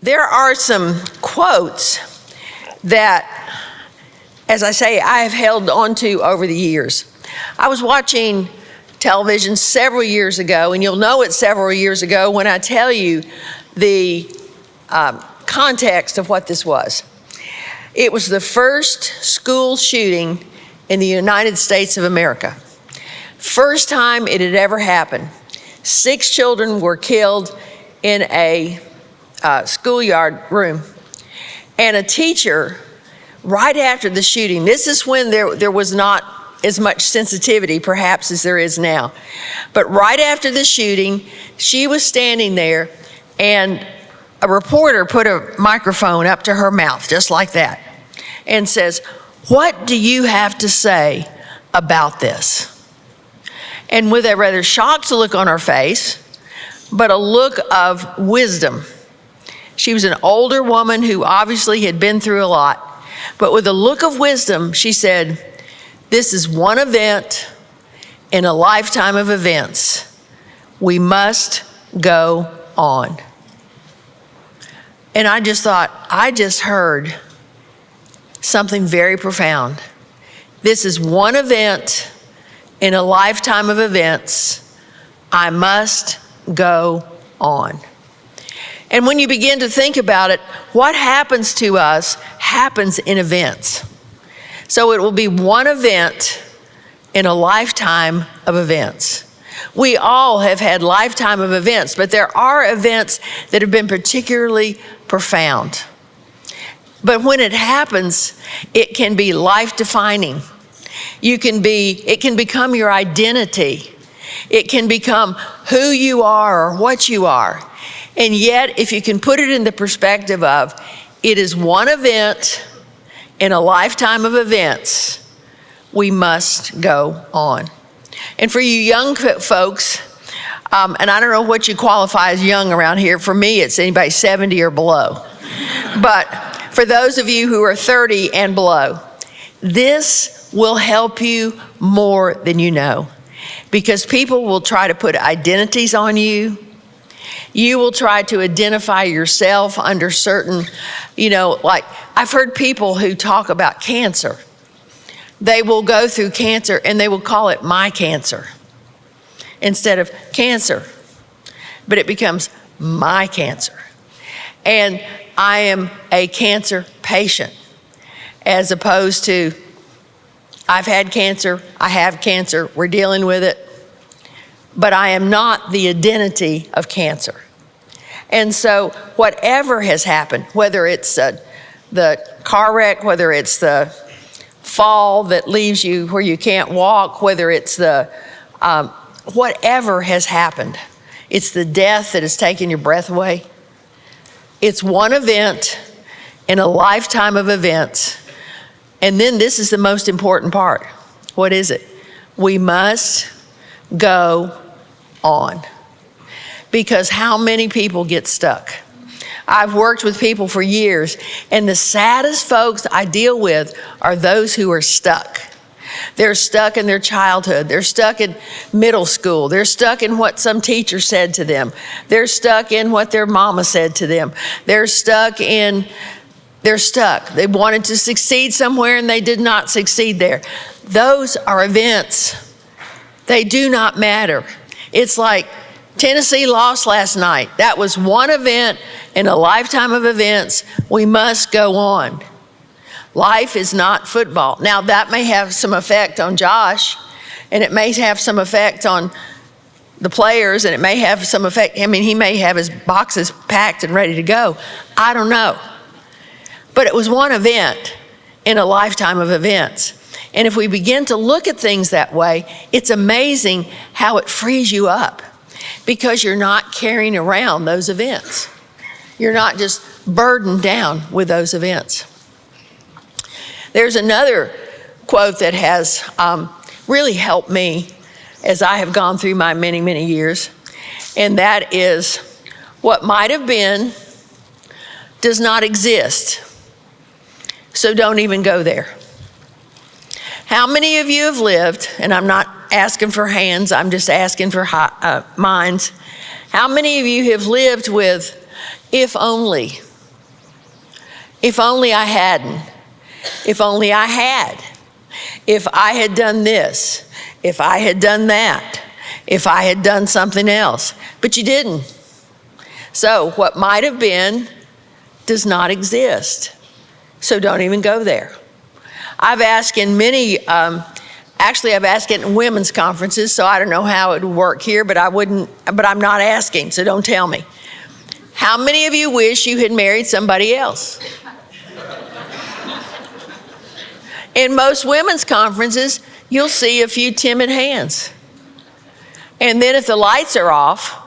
There are some quotes that, as I say, I have held on to over the years. I was watching television several years ago, and you'll know it's several years ago when I tell you the context of what this was. It was the first school shooting in the United States of America. First time it had ever happened. 6 children were killed in a schoolyard room. And a teacher, right after the shooting, this is when there was not as much sensitivity perhaps as there is now. But right after the shooting, she was standing there and a reporter put a microphone up to her mouth, just like that, and says, "What do you have to say about this?" And with a rather shocked look on her face, but a look of wisdom. She was an older woman who obviously had been through a lot, but with a look of wisdom, she said, "This is one event in a lifetime of events. We must go on." And I just thought, I just heard something very profound. This is one event in a lifetime of events. I must go on. And when you begin to think about it, what happens to us happens in events. So it will be one event in a lifetime of events. We all have had lifetime of events, but there are events that have been particularly profound. But when it happens, it can be life-defining. It can become your identity. It can become who you are or what you are. And yet, if you can put it in the perspective of, it is one event in a lifetime of events, we must go on. And for you young folks, and I don't know what you qualify as young around here. For me, it's anybody 70 or below. But for those of you who are 30 and below, this will help you more than you know. Because people will try to put identities on you. You will try to identify yourself under certain, like I've heard people who talk about cancer. They will go through cancer and they will call it my cancer instead of cancer. But it becomes my cancer. And I am a cancer patient as opposed to I've had cancer, I have cancer, we're dealing with it. But I am not the identity of cancer. And so whatever has happened, whether it's the car wreck, whether it's the fall that leaves you where you can't walk, whether it's the, whatever has happened, it's the death that has taken your breath away. It's one event in a lifetime of events. And then this is the most important part. What is it? We must go on. Because how many people get stuck? I've worked with people for years, and the saddest folks I deal with are those who are stuck. They're stuck in their childhood. They're stuck in middle school. They're stuck in what some teacher said to them. They're stuck in what their mama said to them. They're stuck. They wanted to succeed somewhere and they did not succeed there. Those are events. They do not matter. It's like Tennessee lost last night. That was one event in a lifetime of events. We must go on. Life is not football. Now that may have some effect on Josh, and it may have some effect on the players, and it may have some effect. He may have his boxes packed and ready to go. I don't know. But it was one event in a lifetime of events. And if we begin to look at things that way, it's amazing how it frees you up because you're not carrying around those events. You're not just burdened down with those events. There's another quote that has really helped me as I have gone through my many, many years, and that is, what might have been does not exist, so don't even go there. How many of you have lived, and I'm not asking for hands, I'm just asking for minds. How many of you have lived with if only? If only I hadn't. If only I had. If I had done this. If I had done that. If I had done something else. But you didn't. So what might have been does not exist. So don't even go there. I've asked in many, actually I've asked it in women's conferences, so I don't know how it would work here, but I'm not asking, so don't tell me. How many of you wish you had married somebody else? In most women's conferences, you'll see a few timid hands. And then if the lights are off,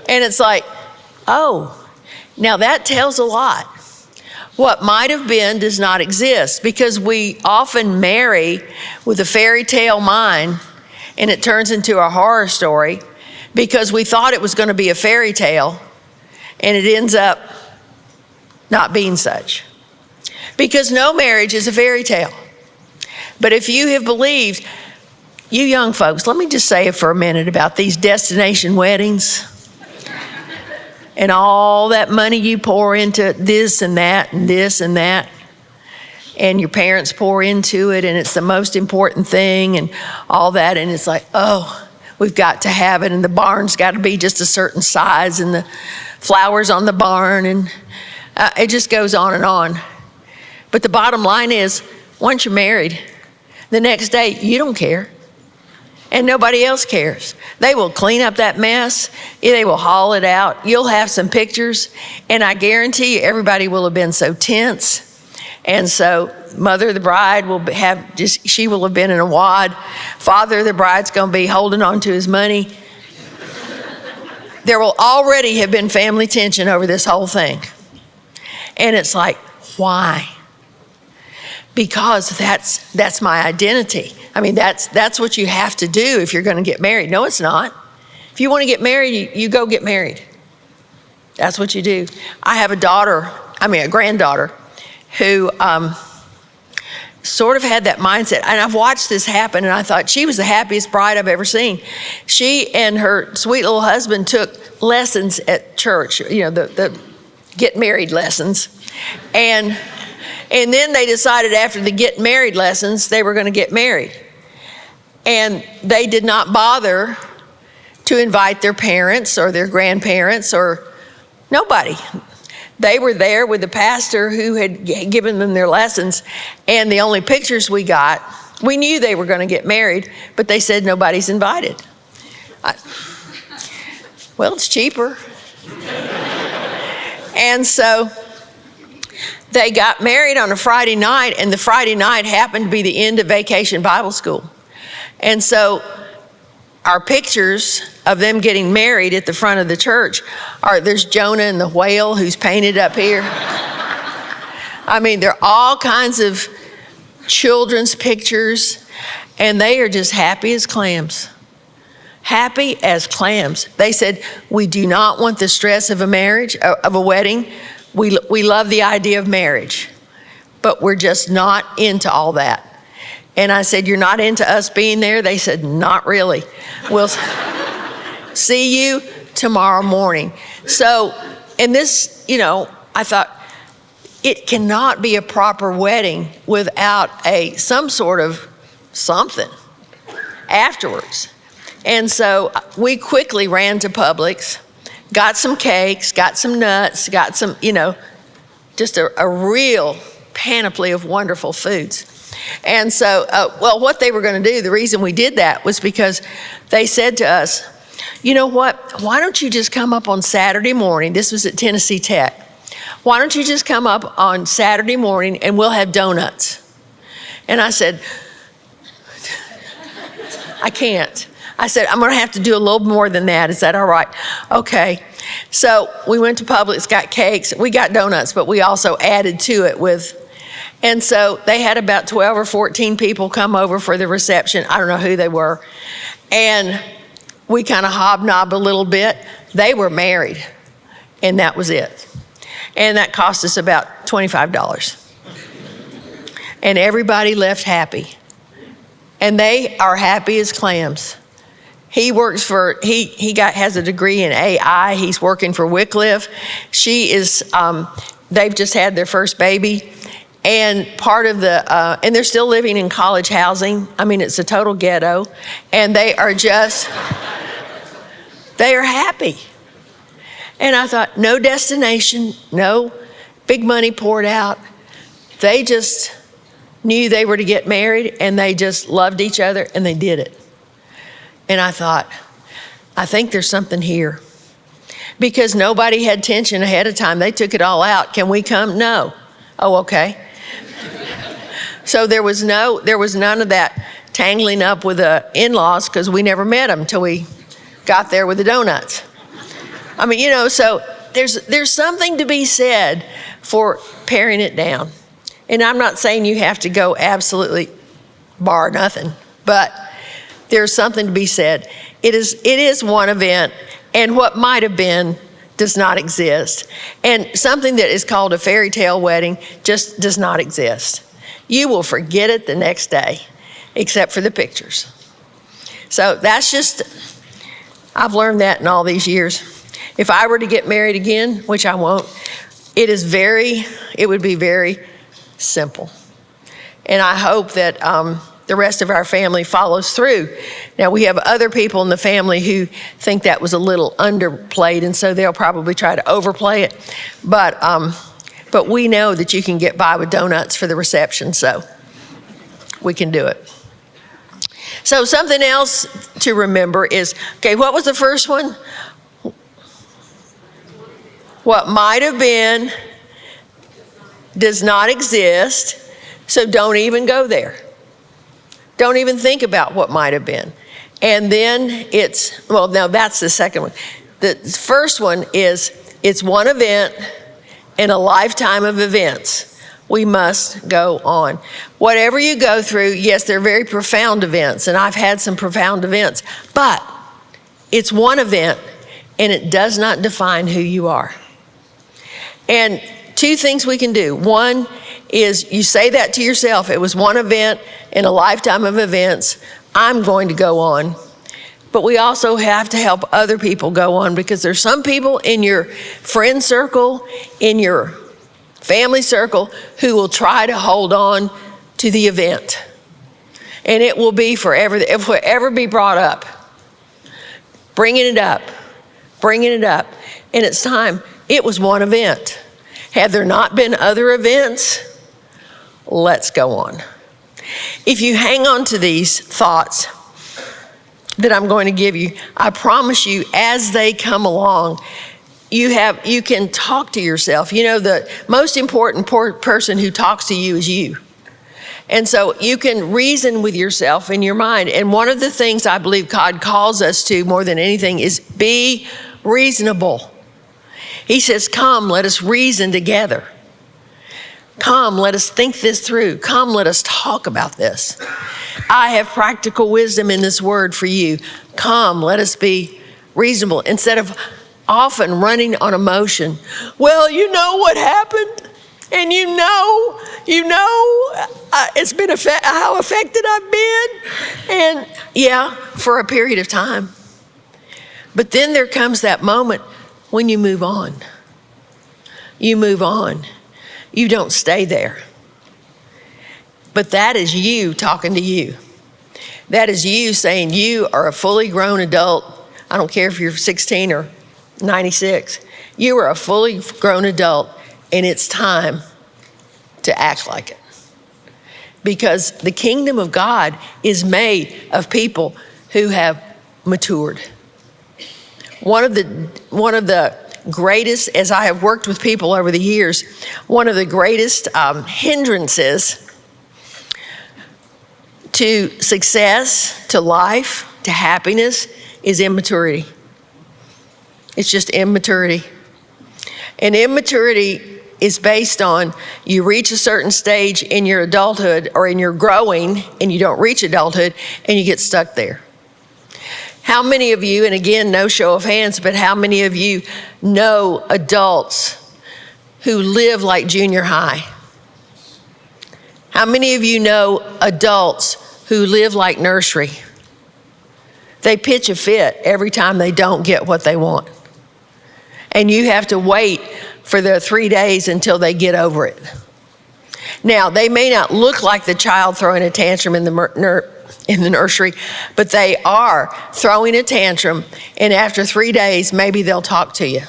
and it's like, oh, now that tells a lot. What might have been does not exist, because we often marry with a fairy tale mind, and it turns into a horror story because we thought it was going to be a fairy tale, and it ends up not being such. Because no marriage is a fairy tale. But if you have believed, you young folks, let me just say it for a minute about these destination weddings and all that money you pour into this and that and this and that, and your parents pour into it, and it's the most important thing and all that, and it's like, oh, we've got to have it, and the barn's got to be just a certain size, and the flowers on the barn, and it just goes on and on. But the bottom line is, once you're married, the next day, you don't care. And nobody else cares. They will clean up that mess. They will haul it out. You'll have some pictures. And I guarantee you, everybody will have been so tense. And so mother of the bride will she will have been in a wad. Father of the bride's going to be holding on to his money. There will already have been family tension over this whole thing. And it's like, why? Because that's my identity. I mean, that's what you have to do if you're going to get married. No, it's not. If you want to get married, you go get married. That's what you do. I have a granddaughter who sort of had that mindset. And I've watched this happen, and I thought she was the happiest bride I've ever seen. She and her sweet little husband took lessons at church, the get married lessons. And then they decided after the get married lessons, they were going to get married. And they did not bother to invite their parents or their grandparents or nobody. They were there with the pastor who had given them their lessons. And the only pictures we got, we knew they were going to get married, but they said nobody's invited. Well, it's cheaper. And so they got married on a Friday night, and the Friday night happened to be the end of Vacation Bible School. And so our pictures of them getting married at the front of the church there's Jonah and the whale who's painted up here. I mean, there are all kinds of children's pictures, and they are just happy as clams. Happy as clams. They said, we do not want the stress of a marriage, of a wedding. We love the idea of marriage, but we're just not into all that. And I said, you're not into us being there? They said, not really. We'll see you tomorrow morning. So, and this, I thought, it cannot be a proper wedding without some sort of something afterwards. And so we quickly ran to Publix, got some cakes, got some nuts, got some, just a real panoply of wonderful foods. And so, what they were going to do, the reason we did that was because they said to us, you know what, why don't you just come up on Saturday morning? This was at Tennessee Tech. Why don't you just come up on Saturday morning and we'll have donuts? And I said, I can't. I said, I'm going to have to do a little more than that. Is that all right? Okay. So we went to Publix, got cakes. We got donuts, but we also added to it and so they had about 12 or 14 people come over for the reception. I don't know who they were. And we kind of hobnobbed a little bit. They were married, and that was it. And that cost us about $25. And everybody left happy. And they are happy as clams. He works for, has a degree in AI. He's working for Wycliffe. She is, they've just had their first baby. And part of and they're still living in college housing. I mean, it's a total ghetto. And they are happy. And I thought, no destination, no big money poured out. They just knew they were to get married, and they just loved each other, and they did it. And I thought, I think there's something here. Because nobody had tension ahead of time. They took it all out. Can we come? No. Oh, okay. So there was none of that tangling up with the in-laws, because we never met them until we got there with the donuts. I mean, so there's something to be said for paring it down. And I'm not saying you have to go absolutely bar nothing, but there's something to be said. It is one event, and what might have been does not exist. And something that is called a fairy tale wedding just does not exist. You will forget it the next day, except for the pictures. So I've learned that in all these years. If I were to get married again, which I won't, it would be very simple. And I hope that the rest of our family follows through. Now, we have other people in the family who think that was a little underplayed, and so they'll probably try to overplay it. But we know that you can get by with donuts for the reception, so we can do it. So something else to remember is, okay, what was the first one? What might have been does not exist, so don't even go there. Don't even think about what might have been. And then now that's the second one. The first one is, it's one event in a lifetime of events. We must go on. Whatever you go through, yes, they're very profound events, and I've had some profound events, but it's one event, and it does not define who you are. And two things we can do. One is you say that to yourself. It was one event in a lifetime of events. I'm going to go on. But we also have to help other people go on, because there's some people in your friend circle, in your family circle, who will try to hold on to the event. And it will be forever, it will ever be brought up. Bringing it up. And it's time. It was one event. Have there not been other events? Let's go on. If you hang on to these thoughts that I'm going to give you, I promise you, as they come along, you can talk to yourself. The most important person who talks to you is you. And so you can reason with yourself in your mind. And one of the things I believe God calls us to more than anything is be reasonable. He says, come, let us reason together. Come, let us think this through. Come, let us talk about this. I have practical wisdom in this word for you. Come, let us be reasonable. Instead of often running on emotion. Well, you know what happened, and you know, it's been how affected I've been, and yeah, for a period of time. But then there comes that moment when you move on. You move on. You don't stay there. But that is you talking to you. That is you saying you are a fully grown adult. I don't care if you're 16 or 96. You are a fully grown adult, and it's time to act like it. Because the kingdom of God is made of people who have matured. One of the greatest, as I have worked with people over the years, one of the greatest hindrances to success, to life, to happiness is immaturity. It's just immaturity. And immaturity is based on you reach a certain stage in your adulthood or in your growing, and you don't reach adulthood, and you get stuck there. How many of you, and again, no show of hands, but how many of you know adults who live like junior high? How many of you know adults who live like nursery? They pitch a fit every time they don't get what they want. And you have to wait for the 3 days until they get over it. Now, they may not look like the child throwing a tantrum in the nursery, but they are throwing a tantrum, and after 3 days, maybe they'll talk to you.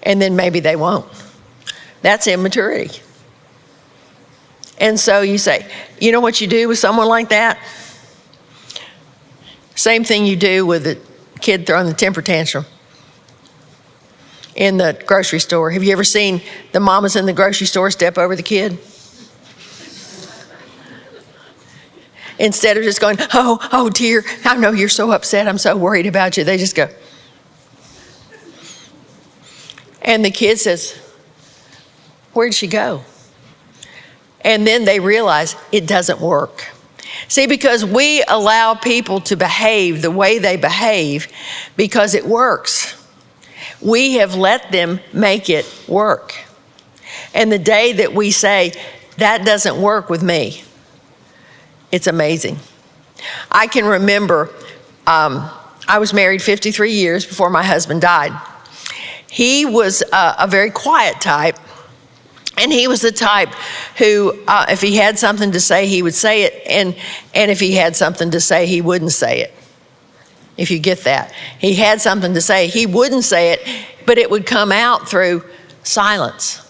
And then maybe they won't. That's immaturity. And so you say, you know what you do with someone like that? Same thing you do with the kid throwing the temper tantrum in the grocery store. Have you ever seen the mamas in the grocery store step over the kid? Instead of just going, oh dear, I know you're so upset, I'm so worried about you. They just go. And the kid says, where'd she go? And then they realize it doesn't work. See, because we allow people to behave the way they behave because it works. We have let them make it work. And the day that we say, that doesn't work with me, it's amazing. I can remember, I was married 53 years before my husband died. He was a very quiet type. And he was the type who, if he had something to say, he would say it. And if he had something to say, he wouldn't say it. If you get that. He had something to say, he wouldn't say it, but it would come out through silence.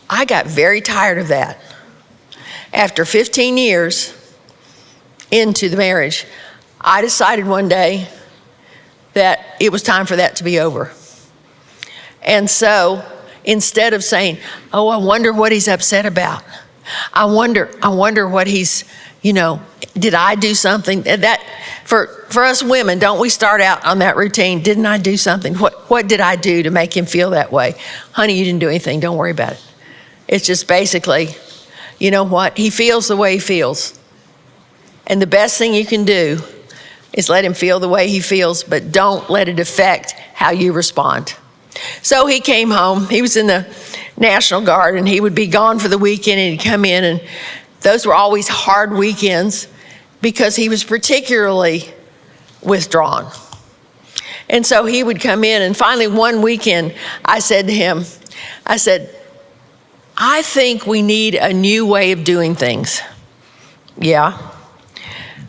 I got very tired of that. After 15 years into the marriage, I decided one day that it was time for that to be over. And so, instead of saying, oh, I wonder what he's upset about. I wonder what he's, did I do something? That for us women, don't we start out on that routine? Didn't I do something? What did I do to make him feel that way? Honey, you didn't do anything. Don't worry about it. It's just basically, you know what? He feels the way he feels. And the best thing you can do is let him feel the way he feels, but don't let it affect how you respond. So he came home. He was in the National Guard, and he would be gone for the weekend, and he'd come in, and those were always hard weekends because he was particularly withdrawn. And so he would come in, and finally one weekend, I said to him, I think we need a new way of doing things. Yeah.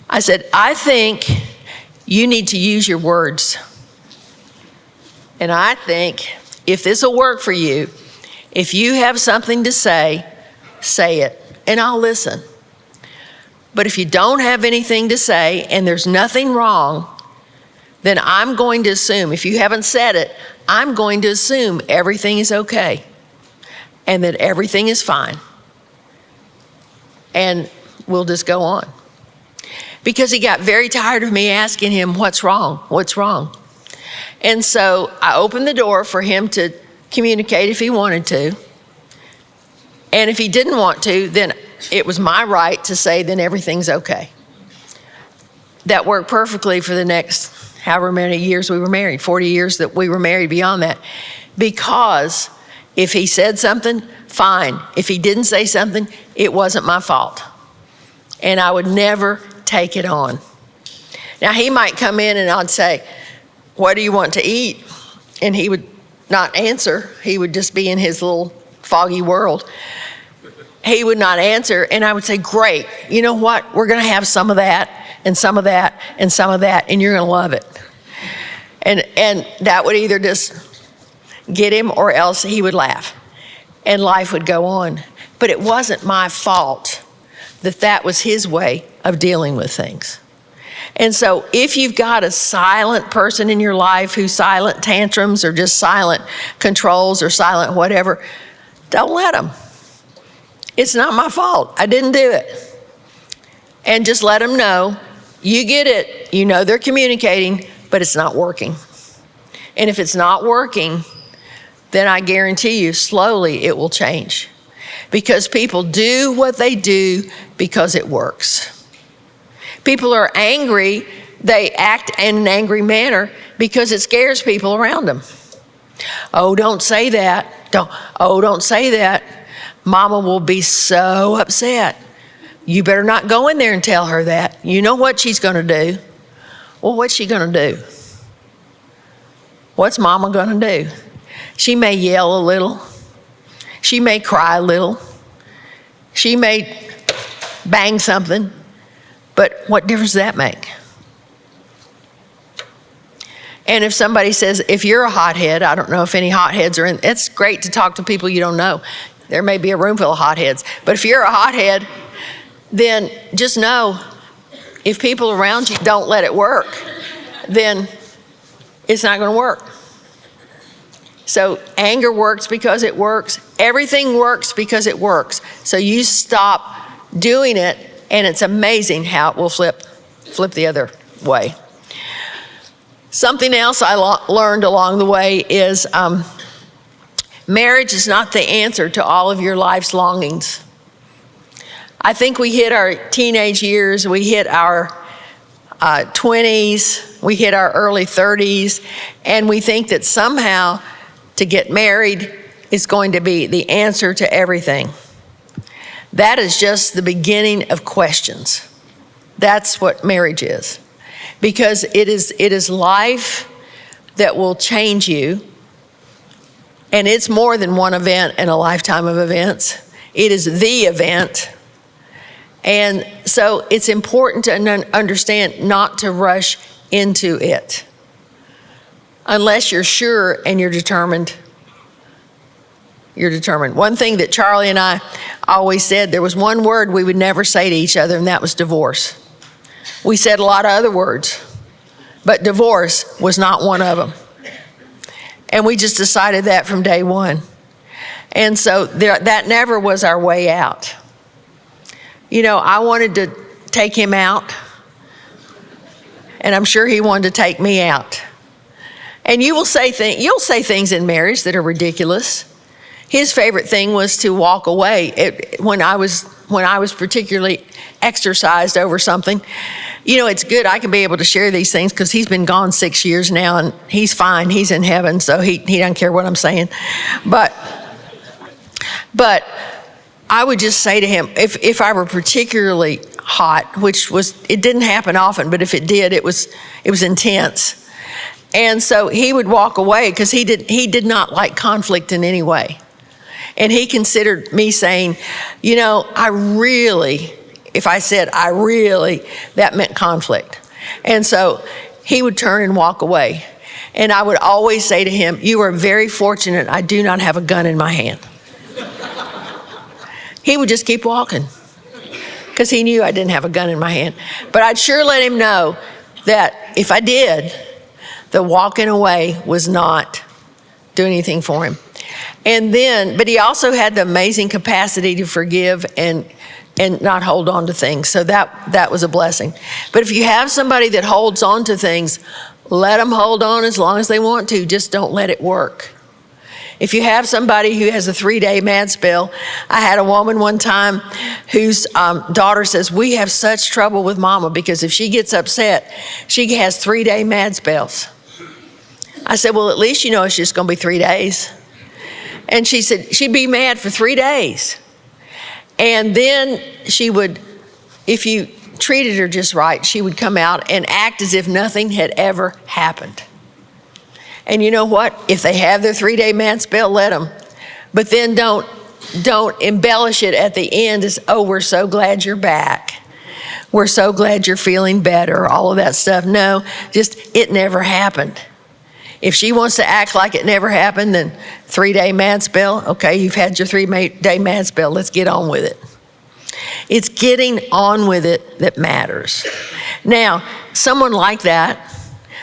I said, I think you need to use your words. And I think if this will work for you, if you have something to say, say it, and I'll listen. But if you don't have anything to say and there's nothing wrong, then I'm going to assume, if you haven't said it, I'm going to assume everything is okay and that everything is fine. And we'll just go on. Because he got very tired of me asking him, what's wrong? What's wrong? And so I opened the door for him to communicate if he wanted to. And if he didn't want to, then it was my right to say, then everything's okay. That worked perfectly for the next however many years we were married, 40 years that we were married beyond that. Because if he said something, fine. If he didn't say something, it wasn't my fault. And I would never take it on. Now, he might come in and I'd say, what do you want to eat? And he would not answer. He would just be in his little foggy world. He would not answer, and I would say, great, you know what? We're going to have some of that, and some of that, and some of that, and you're going to love it. And that would either just get him or else he would laugh, and life would go on. But it wasn't my fault that was his way of dealing with things. And so if you've got a silent person in your life who's silent tantrums or just silent controls or silent whatever, don't let them. It's not my fault. I didn't do it. And just let them know, you get it. You know they're communicating, but it's not working. And if it's not working, then I guarantee you slowly it will change. Because people do what they do because it works. People are angry, they act in an angry manner because it scares people around them. Oh, don't say that. Don't say that. Mama will be so upset. You better not go in there and tell her that. You know what she's going to do. Well, what's she going to do? What's mama going to do? She may yell a little. She may cry a little. She may bang something. But what difference does that make? And if somebody says, if you're a hothead, I don't know if any hotheads are in, it's great to talk to people you don't know. There may be a room full of hotheads. But if you're a hothead, then just know if people around you don't let it work, then it's not going to work. So anger works because it works. Everything works because it works. So you stop doing it, and it's amazing how it will flip the other way. Something else I learned along the way is marriage is not the answer to all of your life's longings. I think we hit our teenage years, we hit our 20s, we hit our early 30s, and we think that somehow to get married is going to be the answer to everything. That is just the beginning of questions. That's what marriage is. Because it is life that will change you, and it's more than one event in a lifetime of events. It is the event. And so it's important to understand not to rush into it unless you're sure and you're determined. You're determined. One thing that Charlie and I always said, there was one word we would never say to each other, and that was divorce. We said a lot of other words, but divorce was not one of them. And we just decided that from day one. And so that never was our way out. You know, I wanted to take him out, and I'm sure he wanted to take me out. And you'll say things in marriage that are ridiculous. His favorite thing was to walk away. When I was particularly exercised over something, you know, it's good I can be able to share these things because he's been gone 6 years now, and he's fine. He's in heaven, so he doesn't care what I'm saying. But I would just say to him, if I were particularly hot, it didn't happen often, but if it did, it was intense. And so he would walk away because he did not like conflict in any way. And he considered me saying, you know, if I said I really, that meant conflict. And so he would turn and walk away. And I would always say to him, you are very fortunate I do not have a gun in my hand. He would just keep walking because he knew I didn't have a gun in my hand. But I'd sure let him know that if I did, the walking away was not doing anything for him. But he also had the amazing capacity to forgive and not hold on to things. So that was a blessing. But if you have somebody that holds on to things, let them hold on as long as they want to. Just don't let it work. If you have somebody who has a 3-day mad spell, I had a woman one time whose daughter says, we have such trouble with mama because if she gets upset, she has 3-day mad spells. I said, well, at least you know it's just going to be 3 days. And she said she'd be mad for 3 days. And then she would, if you treated her just right, she would come out and act as if nothing had ever happened. And you know what? If they have their 3-day mad spell, let them. But then don't embellish it at the end as, oh, we're so glad you're back. We're so glad you're feeling better, all of that stuff. No, just it never happened. If she wants to act like it never happened, then 3-day mad spell, okay, you've had your 3-day mad spell, let's get on with it. It's getting on with it that matters. Now, someone like that,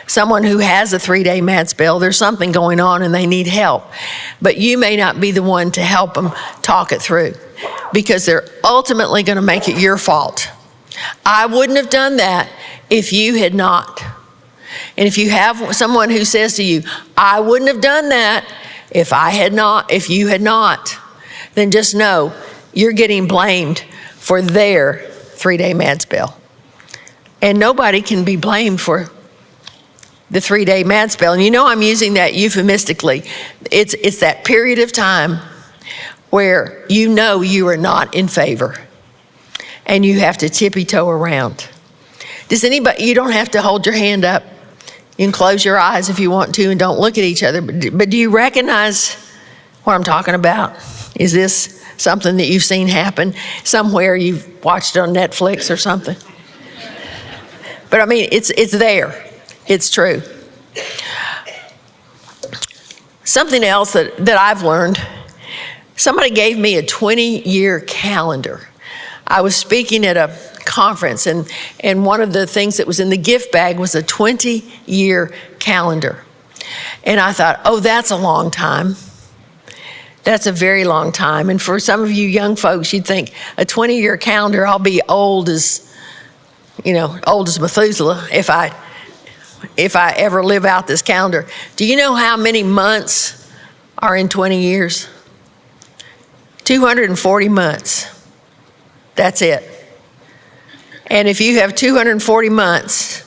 someone who has a 3-day mad spell, there's something going on and they need help. But you may not be the one to help them talk it through because they're ultimately going to make it your fault. I wouldn't have done that if you had not. And if you have someone who says to you, I wouldn't have done that if you had not, then just know you're getting blamed for their 3-day mad spell. And nobody can be blamed for the 3-day mad spell. And you know I'm using that euphemistically. It's that period of time where you know you are not in favor and you have to tippy-toe around. Does anybody, you don't have to hold your hand up. You can close your eyes if you want to and don't look at each other. But do you recognize what I'm talking about? Is this something that you've seen happen somewhere? You've watched it on Netflix or something? But I mean, it's there. It's true. Something else that I've learned, somebody gave me a 20-year calendar. I was speaking at a conference, and one of the things that was in the gift bag was a 20-year calendar. And I thought, oh, that's a long time. That's a very long time. And for some of you young folks, you'd think a 20-year calendar, I'll be old as Methuselah if I ever live out this calendar. Do you know how many months are in 20 years? 240 months. That's it. And if you have 240 months,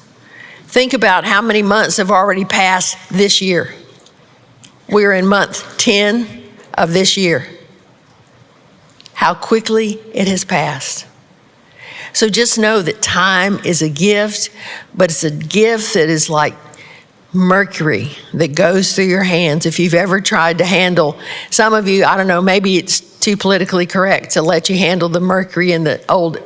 think about how many months have already passed this year. We're in month 10 of this year. How quickly it has passed. So just know that time is a gift, but it's a gift that is like mercury that goes through your hands. If you've ever tried to handle, some of you, I don't know, maybe it's too politically correct to let you handle the mercury in the old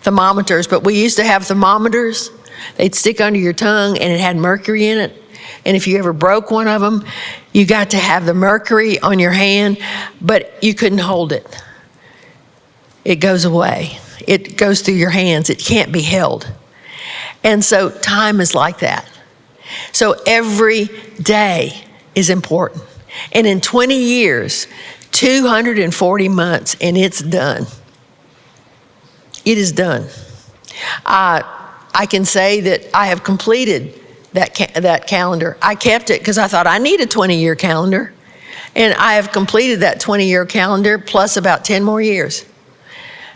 thermometers, but we used to have thermometers. They'd stick under your tongue and it had mercury in it. And if you ever broke one of them, you got to have the mercury on your hand, but you couldn't hold it. It goes away. It goes through your hands. It can't be held. And so time is like that. So every day is important. And in 20 years, 240 months, and it's done. It is done. I can say that I have completed that calendar. I kept it because I thought I need a 20-year calendar. And I have completed that 20-year calendar plus about 10 more years.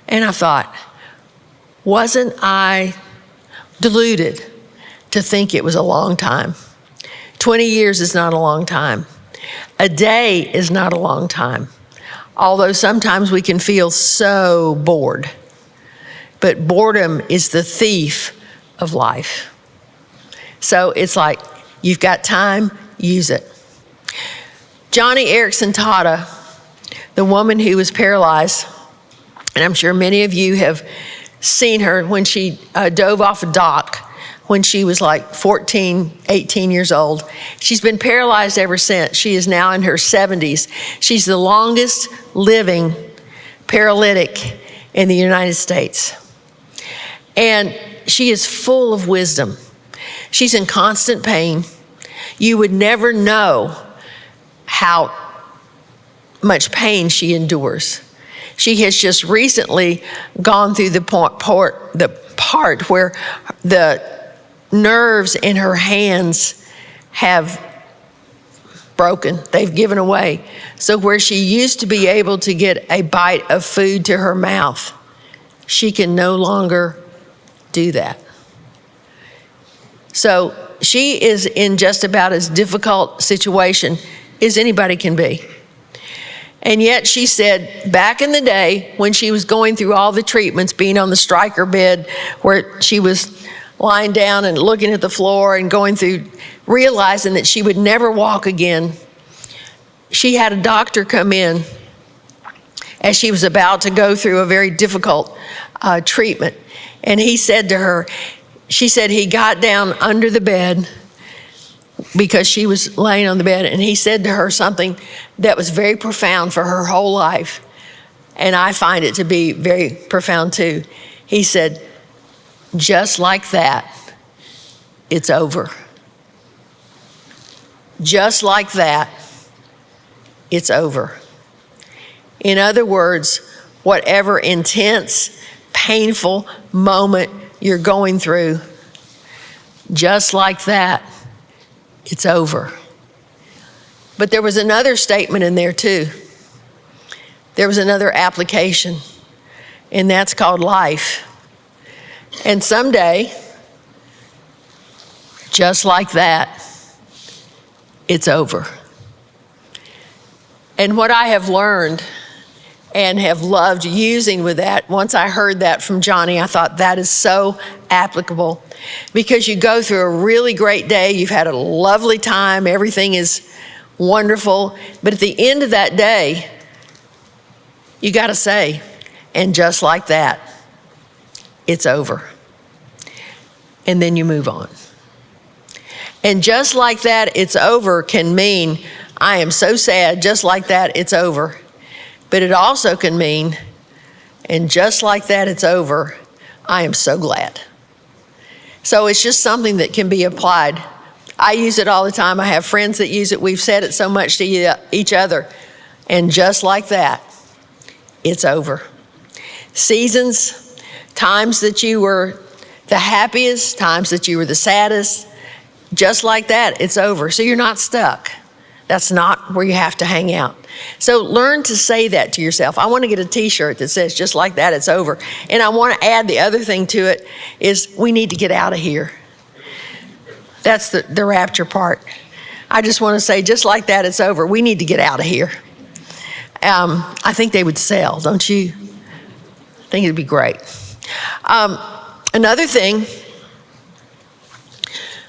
And I thought, wasn't I deluded to think it was a long time? 20 years is not a long time. A day is not a long time. Although sometimes we can feel so bored. But boredom is the thief of life. So it's like, you've got time, use it. Joni Eareckson Tada, the woman who was paralyzed, and I'm sure many of you have seen her when she dove off a dock when she was like 14, 18 years old. She's been paralyzed ever since. She is now in her 70s. She's the longest living paralytic in the United States. And she is full of wisdom. She's in constant pain. You would never know how much pain she endures. She has just recently gone through the part where the nerves in her hands have broken. They've given away. So where she used to be able to get a bite of food to her mouth, she can no longer do that. So she is in just about as difficult situation as anybody can be. And yet she said back in the day when she was going through all the treatments, being on the striker bed where she was lying down and looking at the floor and going through, realizing that she would never walk again, she had a doctor come in as she was about to go through a very difficult treatment. And he said to her, she said he got down under the bed because she was laying on the bed, and he said to her something that was very profound for her whole life. And I find it to be very profound too. He said, just like that, it's over. Just like that, it's over. In other words, whatever intense, painful moment you're going through, just like that, it's over. But there was another statement in there too. There was another application, and that's called life. And someday, just like that, it's over. And what I have learned and have loved using with that. Once I heard that from Johnny, I thought that is so applicable, because you go through a really great day, you've had a lovely time, everything is wonderful, but at the end of that day, you got to say, and just like that, it's over. And then you move on. And just like that, it's over can mean, I am so sad, just like that, it's over. But it also can mean, and just like that, it's over, I am so glad. So it's just something that can be applied. I use it all the time. I have friends that use it. We've said it so much to each other. And just like that, it's over. Seasons, times that you were the happiest, times that you were the saddest, just like that, it's over. So you're not stuck. That's not where you have to hang out. So learn to say that to yourself. I want to get a t-shirt that says, just like that, it's over. And I want to add the other thing to it is we need to get out of here. That's the rapture part. I just want to say, just like that, it's over. We need to get out of here. I think they would sell, don't you? I think it'd be great. Another thing,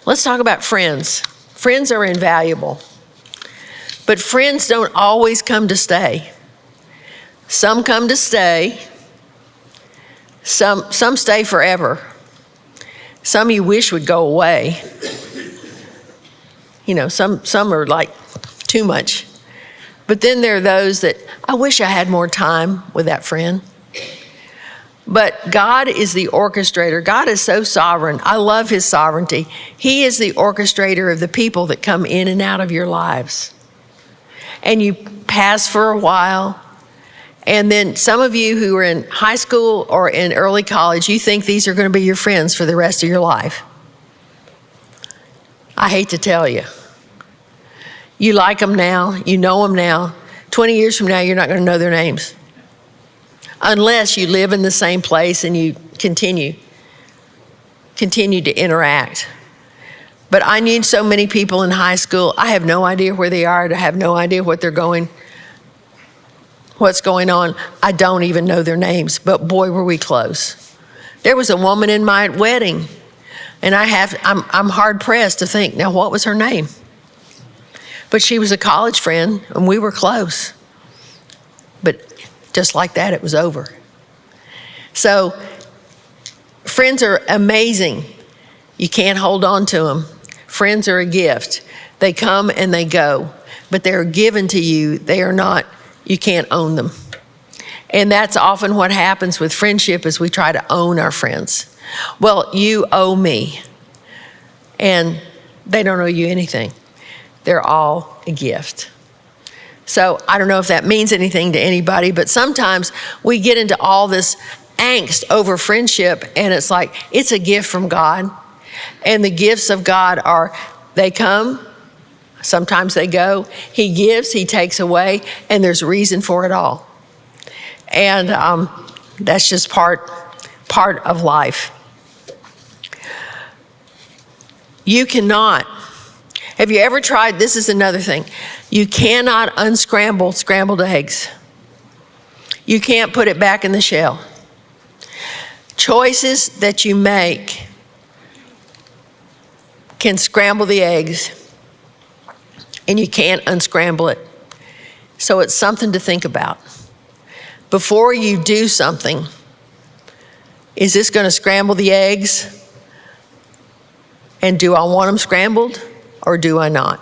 let's talk about friends. Friends are invaluable. But friends don't always come to stay. Some come to stay. Some stay forever. Some you wish would go away. You know, some are like too much. But then there are those that I wish I had more time with that friend. But God is the orchestrator. God is so sovereign. I love his sovereignty. He is the orchestrator of the people that come in and out of your lives. And you pass for a while. And then some of you who are in high school or in early college, you think these are going to be your friends for the rest of your life. I hate to tell you. You like them now. You know them now. 20 years from now, you're not going to know their names. Unless you live in the same place and you continue to interact. But I knew so many people in high school. I have no idea where they are. I have no idea what's going on. I don't even know their names, but boy, were we close. There was a woman in my wedding, and I'm hard pressed to think, now what was her name? But she was a college friend, and we were close. But just like that, it was over. So friends are amazing. You can't hold on to them. Friends are a gift. They come and they go, but they're given to you. They are not, you can't own them. And that's often what happens with friendship is we try to own our friends. Well, you owe me. And they don't owe you anything. They're all a gift. So I don't know if that means anything to anybody, but sometimes we get into all this angst over friendship, and it's like, it's a gift from God. And the gifts of God are, they come, sometimes they go. He gives, he takes away, and there's reason for it all. And that's just part of life. You cannot, have you ever tried, this is another thing, you cannot unscramble scrambled eggs. You can't put it back in the shell. Choices that you make can scramble the eggs, and you can't unscramble it. So it's something to think about. Before you do something, is this going to scramble the eggs? And do I want them scrambled or do I not?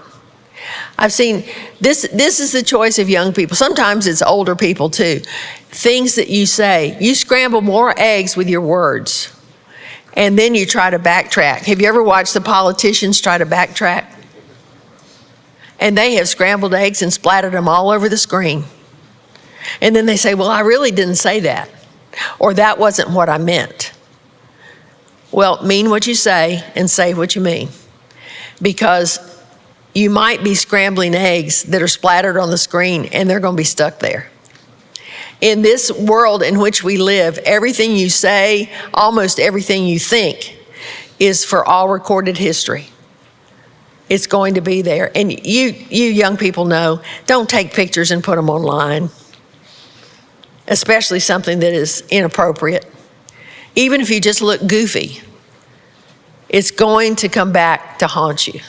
I've seen, this is the choice of young people. Sometimes it's older people too. Things that you say, you scramble more eggs with your words. And then you try to backtrack. Have you ever watched the politicians try to backtrack? And they have scrambled eggs and splattered them all over the screen. And then they say, well, I really didn't say that. Or that wasn't what I meant. Well, mean what you say and say what you mean. Because you might be scrambling eggs that are splattered on the screen and they're going to be stuck there. In this world in which we live, everything you say, almost everything you think, is for all recorded history. It's going to be there. And you young people know, don't take pictures and put them online. especially something that is inappropriate. Even if you just look goofy, it's going to come back to haunt you.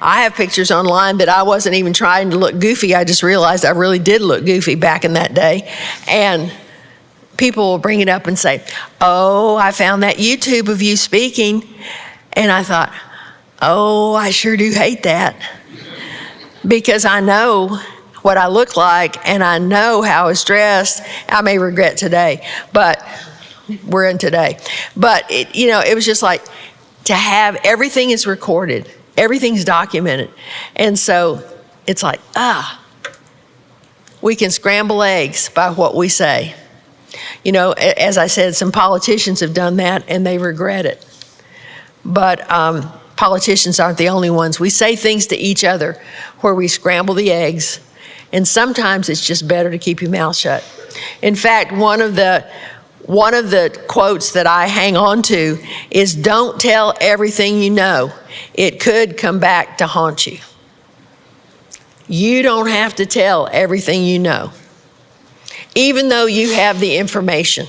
I have pictures online that I wasn't even trying to look goofy. I just realized I really did look goofy back in that day. And people will bring it up and say, oh, I found that YouTube of you speaking. And I thought, oh, I sure do hate that. Because I know what I look like and I know how I was dressed. I may regret today, but we're in today. But, it was just like to have everything is recorded. Everything's documented. And so it's like, we can scramble eggs by what we say. As I said, some politicians have done that and they regret it. But politicians aren't the only ones. We say things to each other where we scramble the eggs. And sometimes it's just better to keep your mouth shut. In fact, one of the quotes that I hang on to is, don't tell everything you know. It could come back to haunt you. You don't have to tell everything you know. Even though you have the information,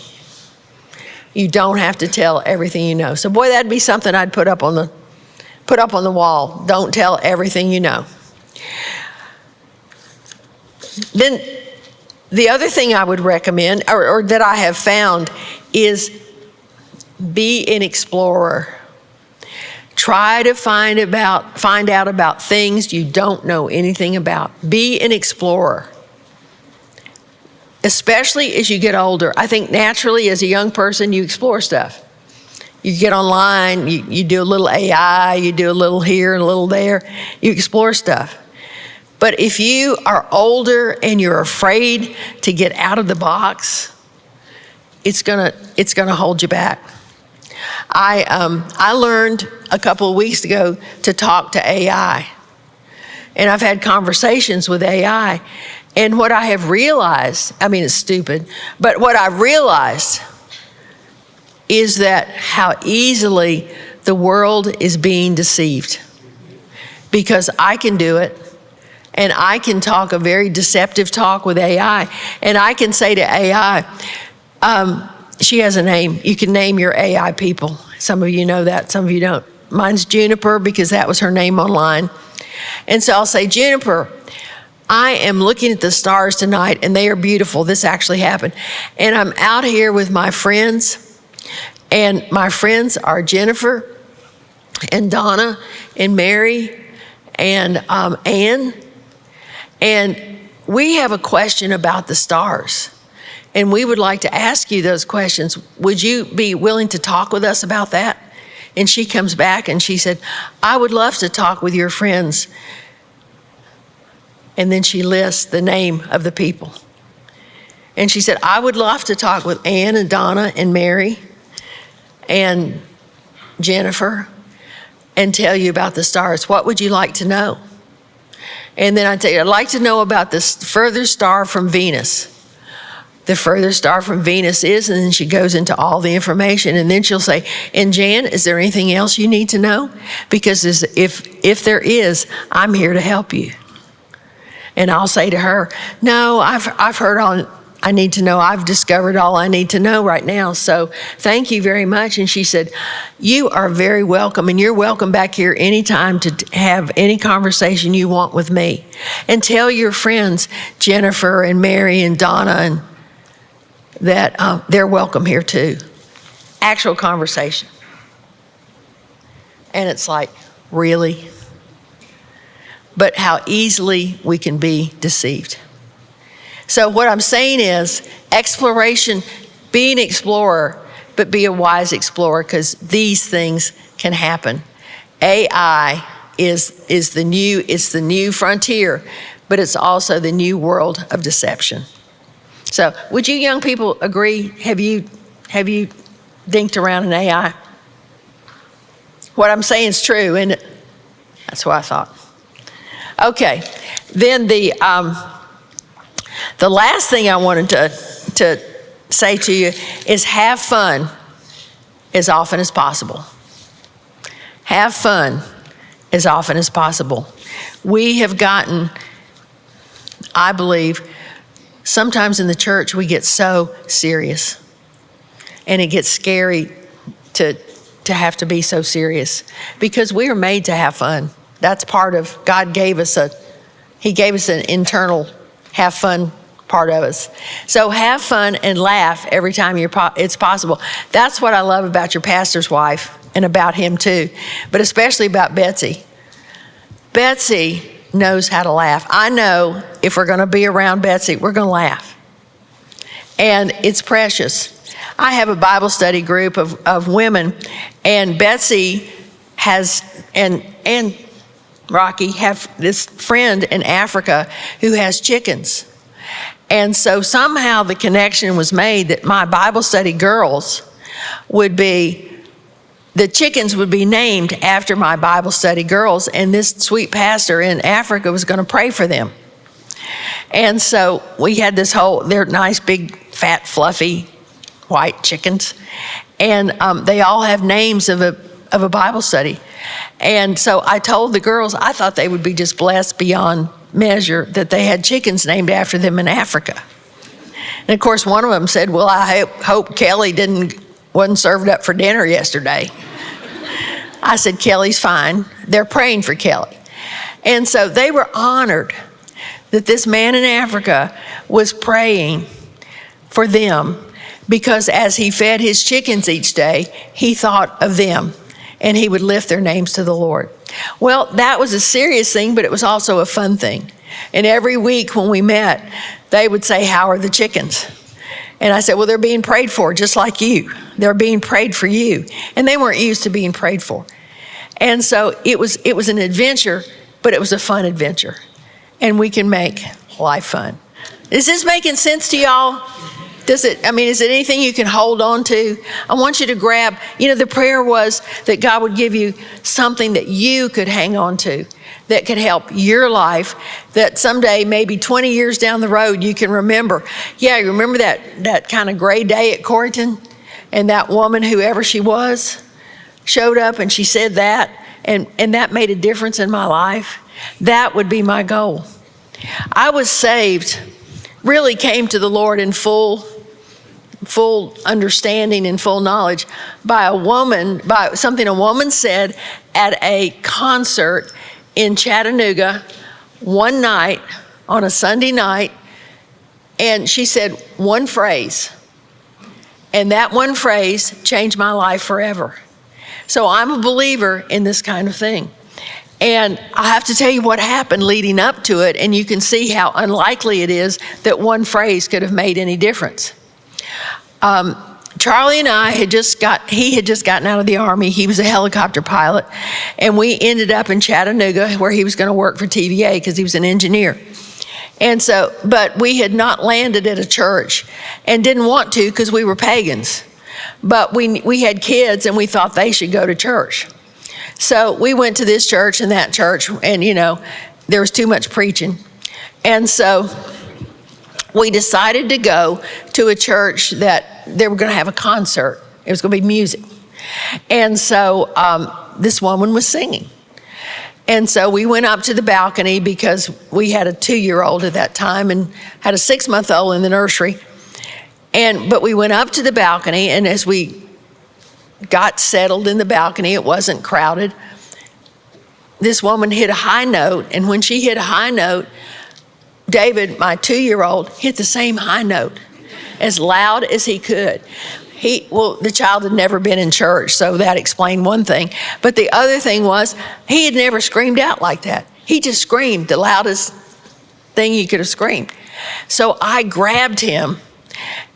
you don't have to tell everything you know. So boy, that'd be something I'd put up on the wall. Don't tell everything you know. Then the other thing I would recommend, or that I have found, is be an explorer. Try to find out about things you don't know anything about. Be an explorer. Especially as you get older. I think naturally as a young person, you explore stuff. You get online, you do a little AI, you do a little here and a little there. You explore stuff. But if you are older and you're afraid to get out of the box, it's gonna hold you back. I learned a couple of weeks ago to talk to AI. And I've had conversations with AI. And what I have realized, it's stupid, but what I've realized is that how easily the world is being deceived. Because I can do it. And I can talk a very deceptive talk with AI. And I can say to AI, she has a name. You can name your AI people. Some of you know that, some of you don't. Mine's Juniper because that was her name online. And so I'll say, Juniper, I am looking at the stars tonight and they are beautiful. This actually happened. And I'm out here with my friends. And my friends are Jennifer and Donna and Mary and Ann. And we have a question about the stars. And we would like to ask you those questions. Would you be willing to talk with us about that? And she comes back and she said, I would love to talk with your friends. And then she lists the name of the people. And she said, I would love to talk with Ann and Donna and Mary and Jennifer and tell you about the stars. What would you like to know? And then I'd say, I'd like to know about this further star from Venus. The further star from Venus is, and then she goes into all the information. And then she'll say, and Jan, is there anything else you need to know? Because if there is, I'm here to help you. And I'll say to her, no, I've heard all I need to know. I've discovered all I need to know right now. So thank you very much. And she said, you are very welcome. And you're welcome back here anytime to have any conversation you want with me. And tell your friends, Jennifer and Mary and Donna, and that they're welcome here too. Actual conversation. And it's like, really? But how easily we can be deceived. So what I'm saying is exploration, be an explorer, but be a wise explorer because these things can happen. AI is the new frontier, but it's also the new world of deception. So would you young people agree? Have you dinked around in AI? What I'm saying is true, isn't it? That's what I thought. Okay, then the last thing I wanted to say to you is have fun as often as possible. Have fun as often as possible. We have gotten, I believe, sometimes in the church we get so serious, and it gets scary to have to be so serious, because we are made to have fun. That's part of, God gave us He gave us an internal have fun part of us. So have fun and laugh every time it's possible. That's what I love about your pastor's wife, and about him too, but especially about Betsy. Betsy knows how to laugh. I know if we're going to be around Betsy, we're going to laugh. And it's precious. I have a Bible study group of women, and Betsy and Rocky have this friend in Africa who has chickens. And so somehow the connection was made that my Bible study girls the chickens would be named after my Bible study girls, and this sweet pastor in Africa was going to pray for them. And so we had they're nice, big, fat, fluffy, white chickens, and they all have names of a Bible study. And so I told the girls, I thought they would be just blessed beyond measure that they had chickens named after them in Africa. And of course, one of them said, well, I hope Kelly wasn't served up for dinner yesterday. I said, Kelly's fine. They're praying for Kelly. And so they were honored that this man in Africa was praying for them, because as he fed his chickens each day, he thought of them, and he would lift their names to the Lord. Well, that was a serious thing, but it was also a fun thing. And every week when we met, they would say, how are the chickens? And I said, well, they're being prayed for just like you. They're being prayed for you. And they weren't used to being prayed for. And so it was an adventure, but it was a fun adventure. And we can make life fun. Is this making sense to y'all? Is it anything you can hold on to? I want you to grab, the prayer was that God would give you something that you could hang on to, that could help your life, that someday, maybe 20 years down the road, you can remember. Yeah, you remember that kind of gray day at Corryton, and that woman, whoever she was, showed up and she said that, and that made a difference in my life. That would be my goal. I was saved, really came to the Lord in full understanding and full knowledge by something a woman said at a concert in Chattanooga one night on a Sunday night. And she said one phrase, and that one phrase changed my life forever. So I'm a believer in this kind of thing. And I have to tell you what happened leading up to it, and you can see how unlikely it is that one phrase could have made any difference. Charlie and I he had just gotten out of the Army. He was a helicopter pilot, and we ended up in Chattanooga, where he was going to work for TVA because he was an engineer. And so, but we had not landed at a church and didn't want to because we were pagans. But we had kids, and we thought they should go to church. So we went to this church and that church, and there was too much preaching. And so we decided to go to a church that they were going to have a concert. It was going to be music. And so this woman was singing. And so we went up to the balcony, because we had a 2-year-old at that time and had a 6-month-old in the nursery. But we went up to the balcony, and as we got settled in the balcony, it wasn't crowded, this woman hit a high note. And when she hit a high note, David, my 2-year-old, hit the same high note as loud as he could. The child had never been in church, so that explained one thing. But the other thing was, he had never screamed out like that. He just screamed the loudest thing he could have screamed. So I grabbed him,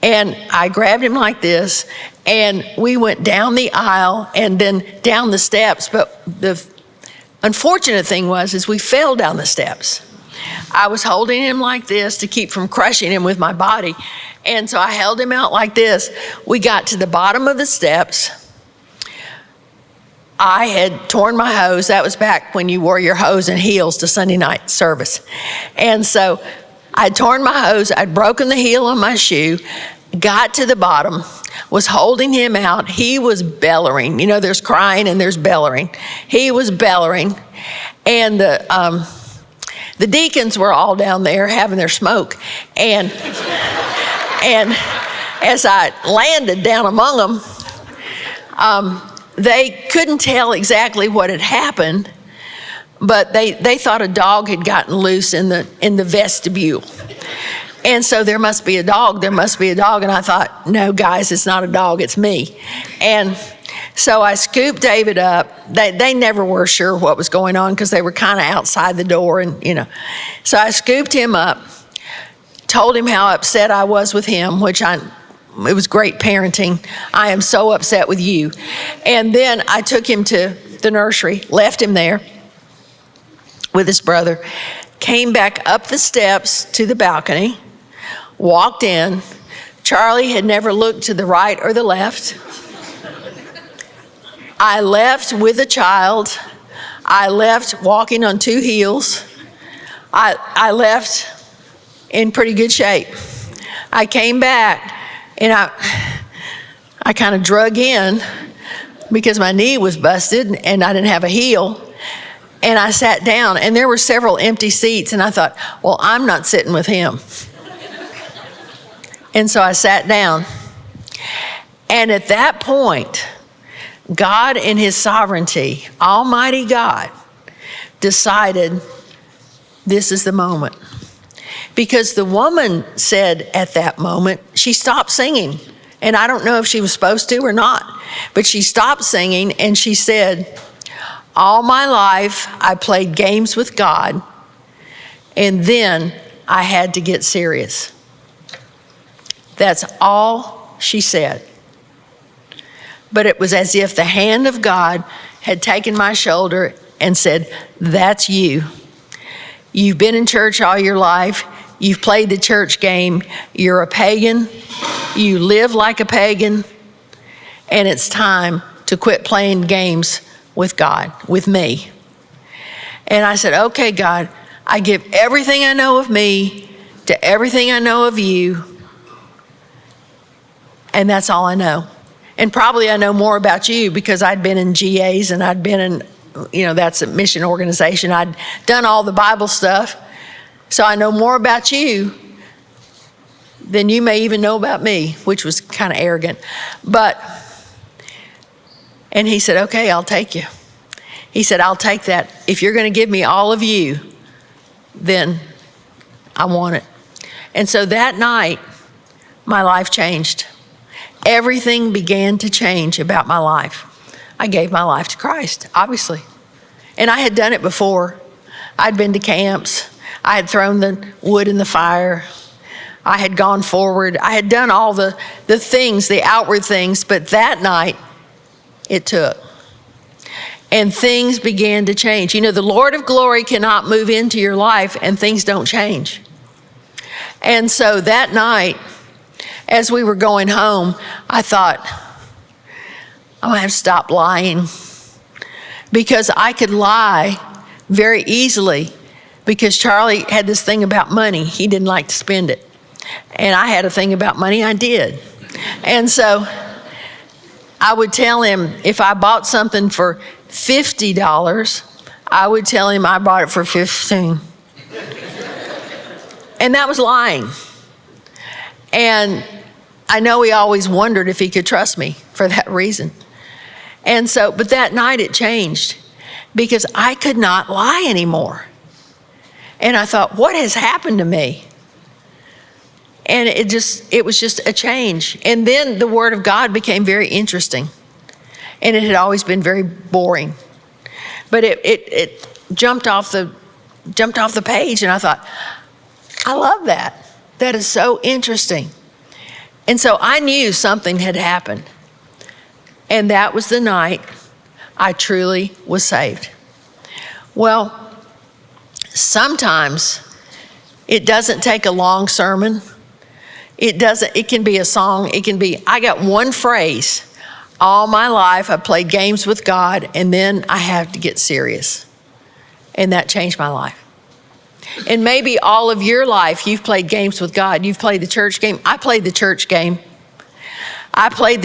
and I grabbed him like this, and we went down the aisle and then down the steps. But the unfortunate thing is we fell down the steps. I was holding him like this to keep from crushing him with my body. And so I held him out like this. We got to the bottom of the steps. I had torn my hose. That was back when you wore your hose and heels to Sunday night service. And so I'd torn my hose. I'd broken the heel on my shoe, got to the bottom, was holding him out. He was bellowing. There's crying and there's bellowing. He was bellowing. And The deacons were all down there having their smoke. And as I landed down among them, they couldn't tell exactly what had happened, but they thought a dog had gotten loose in the vestibule. And so there must be a dog. And I thought, no, guys, it's not a dog, it's me. And so I scooped David up. They never were sure what was going on because they were kind of outside the door, and. So I scooped him up, told him how upset I was with him, it was great parenting. I am so upset with you. And then I took him to the nursery, left him there with his brother, came back up the steps to the balcony, walked in. Charlie had never looked to the right or the left. I left with a child. I left walking on 2 heels. I left in pretty good shape. I came back and I kind of drug in because my knee was busted and I didn't have a heel. And I sat down and there were several empty seats and I thought, well, I'm not sitting with him. And so I sat down. And at that point, God in his sovereignty, Almighty God, decided this is the moment. Because the woman said at that moment, she stopped singing. And I don't know if she was supposed to or not, but she stopped singing and she said, all my life I played games with God, and then I had to get serious. That's all she said. But it was as if the hand of God had taken my shoulder and said, that's you. You've been in church all your life. You've played the church game. You're a pagan. You live like a pagan. And it's time to quit playing games with God, with me. And I said, okay, God, I give everything I know of me to everything I know of you. And that's all I know. And probably I know more about you because I'd been in GAs and I'd been in, that's a mission organization. I'd done all the Bible stuff. So I know more about you than you may even know about me, which was kind of arrogant. And he said, okay, I'll take you. He said, I'll take that. If you're going to give me all of you, then I want it. And so that night, my life changed. Everything began to change about my life. I gave my life to Christ, obviously. And I had done it before. I'd been to camps. I had thrown the wood in the fire. I had gone forward. I had done all the things, the outward things, but that night, it took. And things began to change. The Lord of glory cannot move into your life and things don't change. And so that night, as we were going home, I thought, I'm gonna have to stop lying. Because I could lie very easily because Charlie had this thing about money. He didn't like to spend it. And I had a thing about money, I did. And so I would tell him if I bought something for $50, I would tell him I bought it for $15. And that was lying. And I know he always wondered if he could trust me for that reason. And so, but that night it changed because I could not lie anymore. And I thought, what has happened to me? And it was just a change. And then the Word of God became very interesting. And it had always been very boring. But it jumped off the page, and I thought, I love that. That is so interesting. And so I knew something had happened. And that was the night I truly was saved. Well, sometimes it doesn't take a long sermon. It can be a song. I got one phrase. All my life I played games with God, and then I have to get serious. And that changed my life. And maybe all of your life you've played games with God. You've played the church game. I played the church game. I played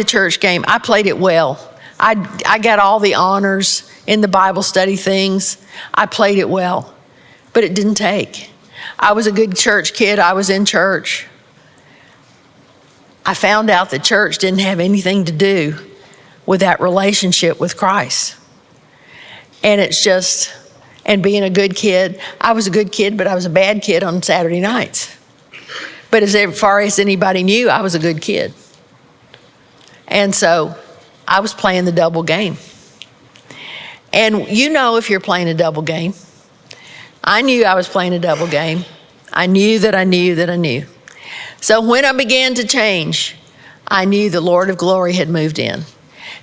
it well. I got all the honors in the Bible study things. I played it well. but it didn't take. I was a good church kid. I was in church. I found out that church didn't have anything to do with that relationship with Christ. And it's just, and being a good kid, I was a good kid, but I was a bad kid on Saturday nights. But as far as anybody knew, I was a good kid. And so I was playing the double game. And you know if you're playing a double game. I knew I was playing a double game. I knew that I knew that I knew. So when I began to change, I knew the Lord of glory had moved in.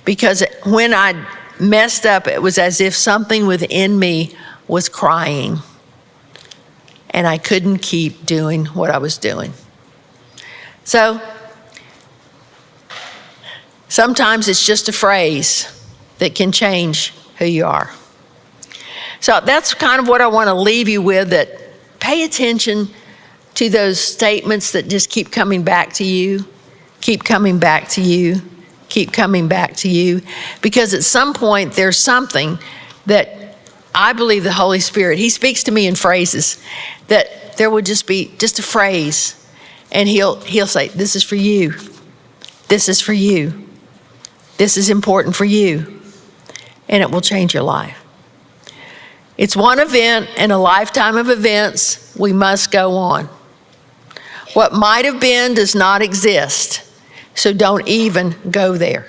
Because when I messed up, it was as if something within me was crying. And I couldn't keep doing what I was doing. So sometimes it's just a phrase that can change who you are. So that's kind of what I want to leave you with, that pay attention to those statements that just keep coming back to you, keep coming back to you, keep coming back to you. Because at some point there's something that I believe the Holy Spirit, He speaks to me in phrases, that there would just be just a phrase and He'll say, this is for you. This is for you. This is important for you. And it will change your life. It's one event in a lifetime of events. We must go on. What might have been does not exist. So don't even go there.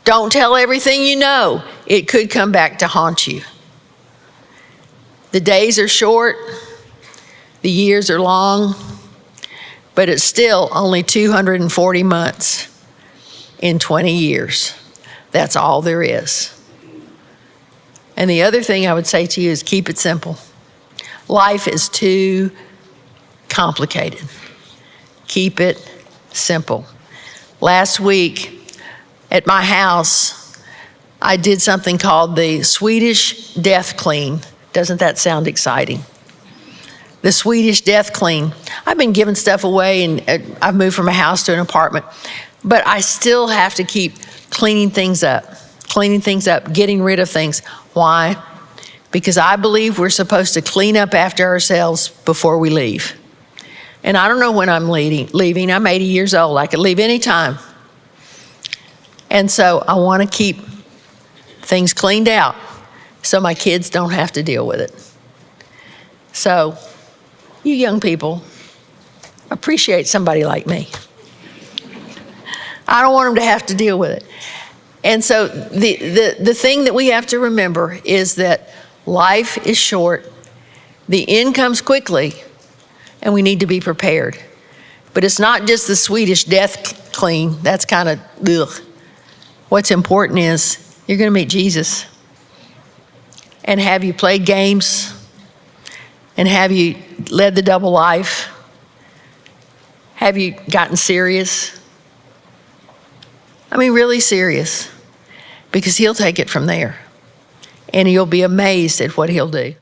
Don't tell everything you know. It could come back to haunt you. The days are short. The years are long. But it's still only 240 months in 20 years. That's all there is. And the other thing I would say to you is keep it simple. Life is too complicated. Keep it simple. Last week at my house, I did something called the Swedish death clean. Doesn't that sound exciting? The Swedish death clean. I've been giving stuff away, and I've moved from a house to an apartment, but I still have to keep cleaning things up, getting rid of things. Why? Because I believe we're supposed to clean up after ourselves before we leave. And I don't know when I'm leaving. I'm 80 years old. I could leave any time. And so I want to keep things cleaned out so my kids don't have to deal with it. So, you young people, appreciate somebody like me. I don't want them to have to deal with it. And so the thing that we have to remember is that life is short, the end comes quickly, and we need to be prepared. But it's not just the Swedish death clean. That's kind of ugh. What's important is you're going to meet Jesus. And have you played games? And have you led the double life? Have you gotten serious? I mean, really serious. Because He'll take it from there. And you'll be amazed at what He'll do.